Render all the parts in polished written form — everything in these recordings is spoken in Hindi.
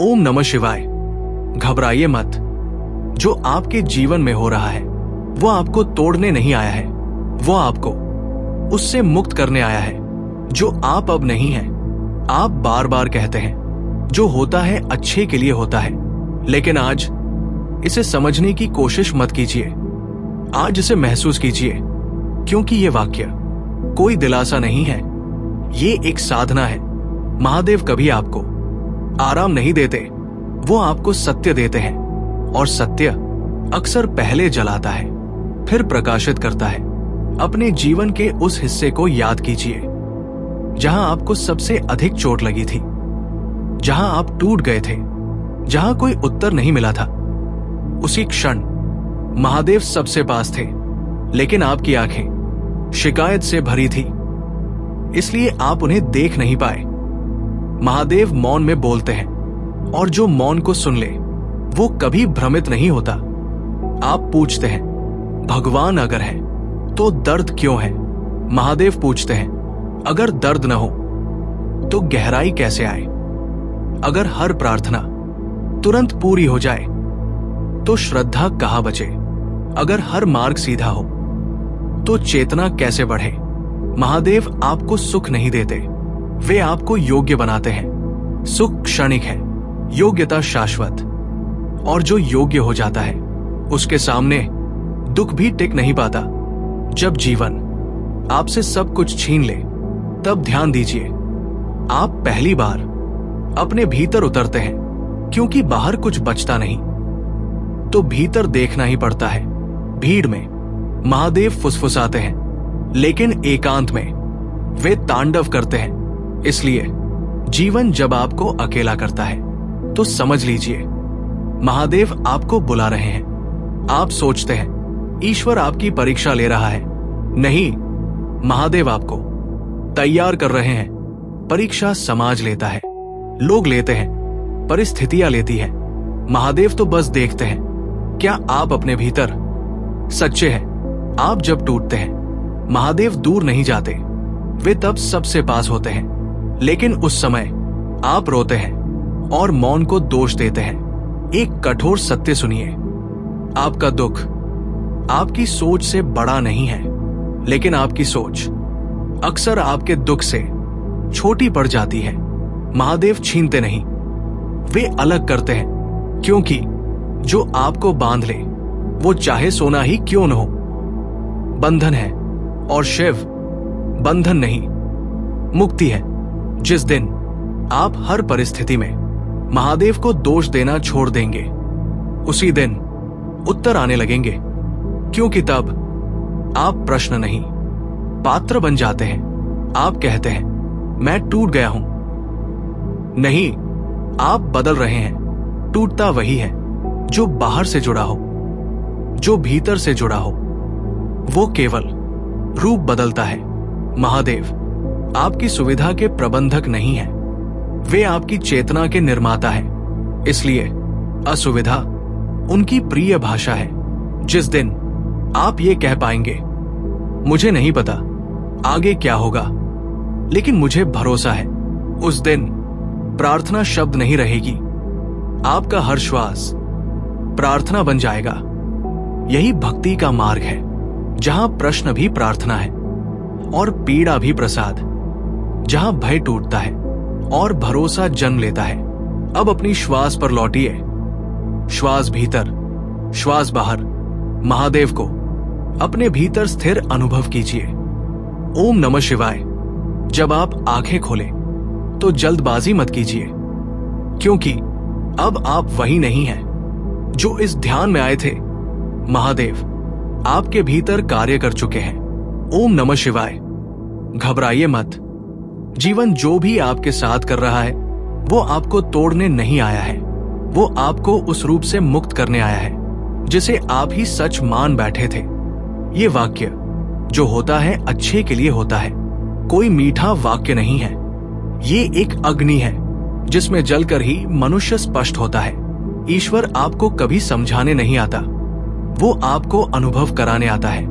ओम नमः शिवाय। घबराइए मत। जो आपके जीवन में हो रहा है वो आपको तोड़ने नहीं आया है, वो आपको उससे मुक्त करने आया है जो आप अब नहीं हैं। आप बार बार कहते हैं जो होता है अच्छे के लिए होता है, लेकिन आज इसे समझने की कोशिश मत कीजिए। आज इसे महसूस कीजिए, क्योंकि ये वाक्य कोई दिलासा नहीं है, ये एक साधना है। महादेव कभी आपको आराम नहीं देते, वो आपको सत्य देते हैं, और सत्य अक्सर पहले जलाता है फिर प्रकाशित करता है। अपने जीवन के उस हिस्से को याद कीजिए जहां आपको सबसे अधिक चोट लगी थी, जहां आप टूट गए थे, जहां कोई उत्तर नहीं मिला था। उसी क्षण महादेव सबसे पास थे, लेकिन आपकी आंखें शिकायत से भरी थी, इसलिए आप उन्हें देख नहीं पाए। महादेव मौन में बोलते हैं, और जो मौन को सुन ले वो कभी भ्रमित नहीं होता। आप पूछते हैं भगवान अगर है तो दर्द क्यों है? महादेव पूछते हैं अगर दर्द न हो तो गहराई कैसे आए? अगर हर प्रार्थना तुरंत पूरी हो जाए तो श्रद्धा कहां बचे? अगर हर मार्ग सीधा हो तो चेतना कैसे बढ़े? महादेव आपको सुख नहीं देते, वे आपको योग्य बनाते हैं। सुख क्षणिक है, योग्यता शाश्वत। और जो योग्य हो जाता है उसके सामने दुख भी टिक नहीं पाता। जब जीवन आपसे सब कुछ छीन ले तब ध्यान दीजिए, आप पहली बार अपने भीतर उतरते हैं, क्योंकि बाहर कुछ बचता नहीं तो भीतर देखना ही पड़ता है। भीड़ में महादेव फुसफुसाते हैं, लेकिन एकांत में वे तांडव करते हैं। इसलिए जीवन जब आपको अकेला करता है तो समझ लीजिए महादेव आपको बुला रहे हैं। आप सोचते हैं ईश्वर आपकी परीक्षा ले रहा है, नहीं, महादेव आपको तैयार कर रहे हैं। परीक्षा समाज लेता है, लोग लेते हैं, परिस्थितियां लेती है। महादेव तो बस देखते हैं क्या आप अपने भीतर सच्चे हैं। आप जब टूटते हैं महादेव दूर नहीं जाते, वे तब सबसे पास होते हैं, लेकिन उस समय आप रोते हैं और मौन को दोष देते हैं। एक कठोर सत्य सुनिए, आपका दुख आपकी सोच से बड़ा नहीं है, लेकिन आपकी सोच अक्सर आपके दुख से छोटी पड़ जाती है। महादेव छीनते नहीं, वे अलग करते हैं, क्योंकि जो आपको बांध ले वो चाहे सोना ही क्यों न हो बंधन है, और शिव बंधन नहीं मुक्ति है। जिस दिन आप हर परिस्थिति में महादेव को दोष देना छोड़ देंगे, उसी दिन उत्तर आने लगेंगे, क्योंकि तब आप प्रश्न नहीं पात्र बन जाते हैं। आप कहते हैं मैं टूट गया हूं, नहीं, आप बदल रहे हैं। टूटता वही है जो बाहर से जुड़ा हो, जो भीतर से जुड़ा हो, वो केवल रूप बदलता है। महादेव आपकी सुविधा के प्रबंधक नहीं है, वे आपकी चेतना के निर्माता हैं। इसलिए असुविधा उनकी प्रिय भाषा है। जिस दिन आप ये कह पाएंगे मुझे नहीं पता आगे क्या होगा, लेकिन मुझे भरोसा है, उस दिन प्रार्थना शब्द नहीं रहेगी, आपका हर श्वास प्रार्थना बन जाएगा। यही भक्ति का मार्ग है, जहां प्रश्न भी प्रार्थना है और पीड़ा भी प्रसाद, जहां भय टूटता है और भरोसा जन्म लेता है। अब अपनी श्वास पर लौटिए, श्वास भीतर, श्वास बाहर। महादेव को अपने भीतर स्थिर अनुभव कीजिए। ओम नमः शिवाय। जब आप आंखें खोलें तो जल्दबाजी मत कीजिए, क्योंकि अब आप वही नहीं हैं जो इस ध्यान में आए थे। महादेव आपके भीतर कार्य कर चुके हैं। ओम नमः शिवाय। घबराइए मत। जीवन जो भी आपके साथ कर रहा है वो आपको तोड़ने नहीं आया है, वो आपको उस रूप से मुक्त करने आया है जिसे आप ही सच मान बैठे थे। ये वाक्य जो होता है अच्छे के लिए होता है, कोई मीठा वाक्य नहीं है। ये एक अग्नि है जिसमें जलकर ही मनुष्य स्पष्ट होता है। ईश्वर आपको कभी समझाने नहीं आता, वो आपको अनुभव कराने आता है,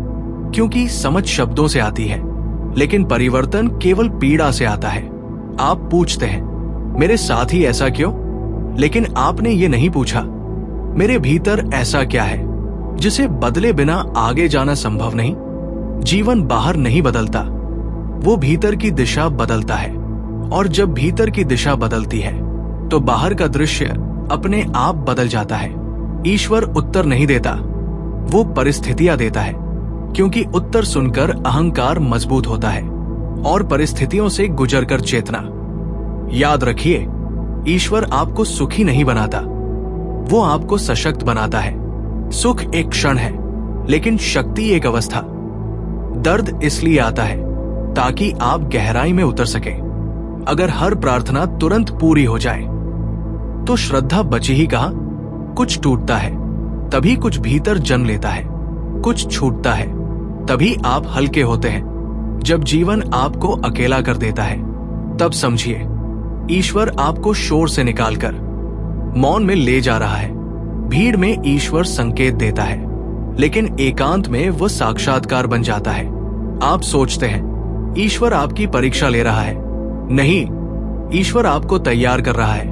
क्योंकि समझ शब्दों से आती है, लेकिन परिवर्तन केवल पीड़ा से आता है। आप पूछते हैं मेरे साथ ही ऐसा क्यों? लेकिन आपने ये नहीं पूछा, मेरे भीतर ऐसा क्या है जिसे बदले बिना आगे जाना संभव नहीं। जीवन बाहर नहीं बदलता, वो भीतर की दिशा बदलता है। और जब भीतर की दिशा बदलती है तो बाहर का दृश्य अपने आप बदल जाता है। ईश्वर उत्तर नहीं देता, वो परिस्थितियां देता है, क्योंकि उत्तर सुनकर अहंकार मजबूत होता है और परिस्थितियों से गुजरकर चेतना। याद रखिए, ईश्वर आपको सुखी नहीं बनाता, वो आपको सशक्त बनाता है। सुख एक क्षण है, लेकिन शक्ति एक अवस्था। दर्द इसलिए आता है ताकि आप गहराई में उतर सके। अगर हर प्रार्थना तुरंत पूरी हो जाए तो श्रद्धा बची ही कहां। कुछ टूटता है तभी कुछ भीतर जन्म लेता है, कुछ छूटता है तभी आप हल्के होते हैं। जब जीवन आपको अकेला कर देता है तब समझिए, ईश्वर आपको शोर से निकालकर मौन में ले जा रहा है। भीड़ में ईश्वर संकेत देता है, लेकिन एकांत में वह साक्षात्कार बन जाता है। आप सोचते हैं ईश्वर आपकी परीक्षा ले रहा है। नहीं, ईश्वर आपको तैयार कर रहा है।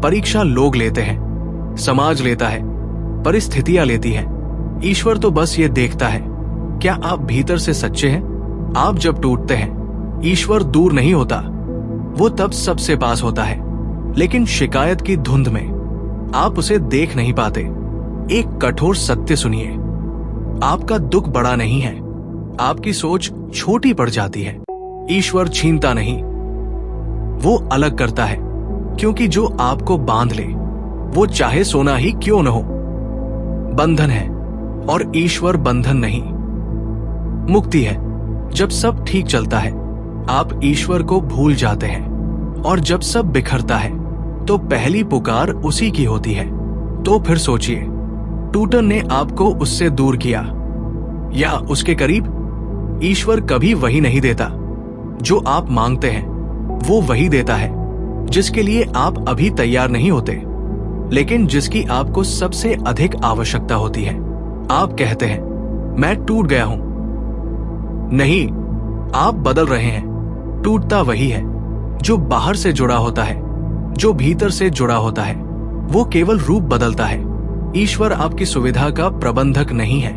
परीक्षा लोग लेते हैं, समाज लेता है, परिस्थितियां लेती हैं। ईश्वर तो बस ये देखता है क्या आप भीतर से सच्चे हैं। आप जब टूटते हैं, ईश्वर दूर नहीं होता, वो तब सबसे पास होता है, लेकिन शिकायत की धुंध में आप उसे देख नहीं पाते। एक कठोर सत्य सुनिए, आपका दुख बड़ा नहीं है, आपकी सोच छोटी पड़ जाती है। ईश्वर छीनता नहीं, वो अलग करता है, क्योंकि जो आपको बांध ले वो चाहे सोना ही क्यों न हो। बंधन है और ईश्वर बंधन नहीं। मुक्ति है जब सब ठीक चलता है, आप ईश्वर को भूल जाते हैं। और जब सब बिखरता है तो पहली पुकार उसी की होती है। तो फिर सोचिए, टूटन ने आपको उससे दूर किया या उसके करीब। ईश्वर कभी वही नहीं देता जो आप मांगते हैं, वो वही देता है जिसके लिए आप अभी तैयार नहीं होते, लेकिन जिसकी आपको सबसे अधिक आवश्यकता होती है। आप कहते हैं मैं टूट गया हूं। नहीं, आप बदल रहे हैं। टूटता वही है जो बाहर से जुड़ा होता है, जो भीतर से जुड़ा होता है। वो केवल रूप बदलता है। ईश्वर आपकी सुविधा का प्रबंधक नहीं है,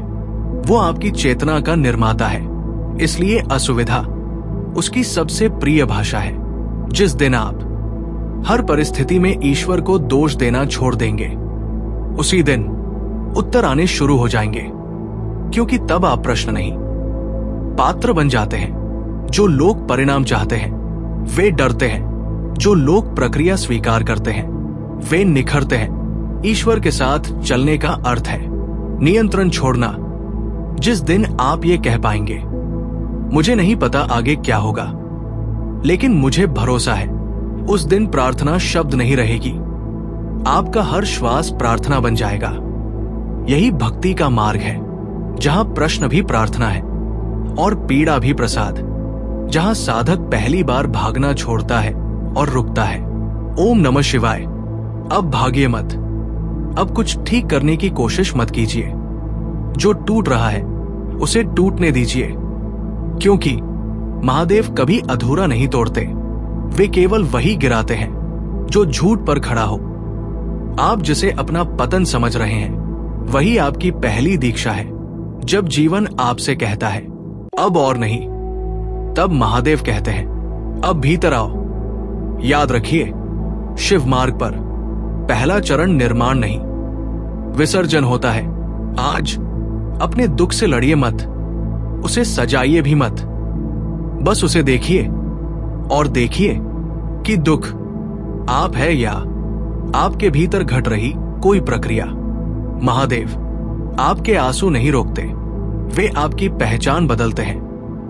वो आपकी चेतना का निर्माता है। इसलिए असुविधा उसकी सबसे प्रिय भाषा है। जिस दिन आप हर परिस्थिति में ईश्वर को दोष देना छोड़ देंगे, उसी दिन उत्तर आने शुरू हो जाएंगे, क्योंकि तब आप प्रश्न नहीं, पात्र बन जाते हैं। जो लोग परिणाम चाहते हैं वे डरते हैं, जो लोग प्रक्रिया स्वीकार करते हैं वे निखरते हैं। ईश्वर के साथ चलने का अर्थ है नियंत्रण छोड़ना। जिस दिन आप ये कह पाएंगे, मुझे नहीं पता आगे क्या होगा, लेकिन मुझे भरोसा है, उस दिन प्रार्थना शब्द नहीं रहेगी। आपका हर श्वास प्रार्थना बन जाएगा। यही भक्ति का मार्ग है, जहां प्रश्न भी प्रार्थना है और पीड़ा भी प्रसाद, जहां साधक पहली बार भागना छोड़ता है और रुकता है। ओम नमः शिवाय। अब भागिए मत, अब कुछ ठीक करने की कोशिश मत कीजिए। जो टूट रहा है उसे टूटने दीजिए, क्योंकि महादेव कभी अधूरा नहीं तोड़ते, वे केवल वही गिराते हैं जो झूठ पर खड़ा हो। आप जिसे अपना पतन समझ रहे हैं वही आपकी पहली दीक्षा है। जब जीवन आपसे कहता है अब और नहीं, तब महादेव कहते हैं अब भीतर आओ। याद रखिए, शिव मार्ग पर पहला चरण निर्माण नहीं, विसर्जन होता है। आज अपने दुख से लड़िए मत, उसे सजाइए भी मत, बस उसे देखिए और देखिए कि दुख आप है या आपके भीतर घट रही कोई प्रक्रिया। महादेव आपके आंसू नहीं रोकते, वे आपकी पहचान बदलते हैं।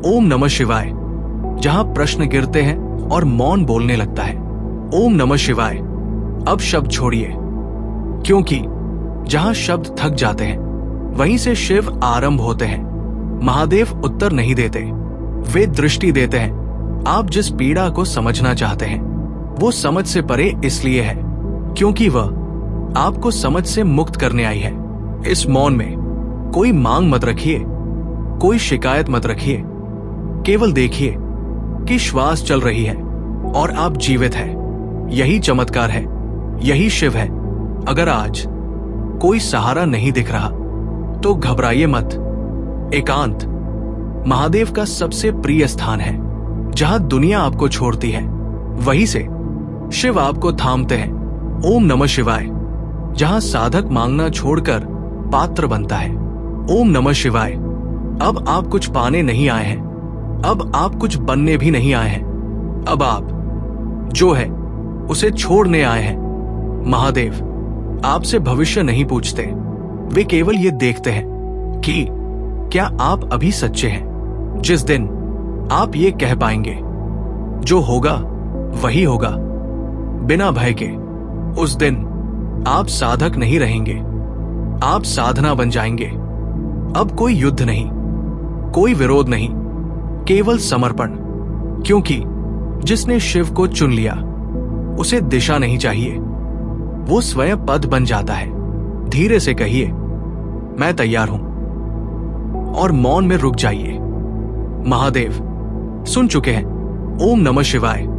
ओम नमः शिवाय। जहां प्रश्न गिरते हैं और मौन बोलने लगता है, ओम नमः शिवाय। अब शब्द छोड़िए, क्योंकि जहां शब्द थक जाते हैं वहीं से शिव आरंभ होते हैं। महादेव उत्तर नहीं देते, वे दृष्टि देते हैं। आप जिस पीड़ा को समझना चाहते हैं वो समझ से परे इसलिए है क्योंकि वह आपको समझ से मुक्त करने आई है। इस मौन में कोई मांग मत रखिए, कोई शिकायत मत रखिए, केवल देखिए कि श्वास चल रही है और आप जीवित हैं। यही चमत्कार है। यही शिव है। अगर आज कोई सहारा नहीं दिख रहा तो घबराइए मत। एकांत महादेव का सबसे प्रिय स्थान है। जहां दुनिया आपको छोड़ती है वहीं से शिव आपको थामते हैं। ओम नमः शिवाय। जहां साधक मांगना छोड़कर पात्र बनता है। ओम नमः शिवाय। अब आप कुछ पाने नहीं आए हैं, अब आप कुछ बनने भी नहीं आए हैं। अब आप जो है उसे छोड़ने आए हैं। महादेव आपसे भविष्य नहीं पूछते, वे केवल ये देखते हैं कि क्या आप अभी सच्चे हैं। जिस दिन आप ये कह पाएंगे जो होगा वही होगा बिना भय के, उस दिन आप साधक नहीं रहेंगे, आप साधना बन जाएंगे। अब कोई युद्ध नहीं, कोई विरोध नहीं, केवल समर्पण। क्योंकि जिसने शिव को चुन लिया उसे दिशा नहीं चाहिए, वो स्वयं पद बन जाता है। धीरे से कहिए मैं तैयार हूं और मौन में रुक जाइए। महादेव सुन चुके हैं। ओम नमः शिवाय।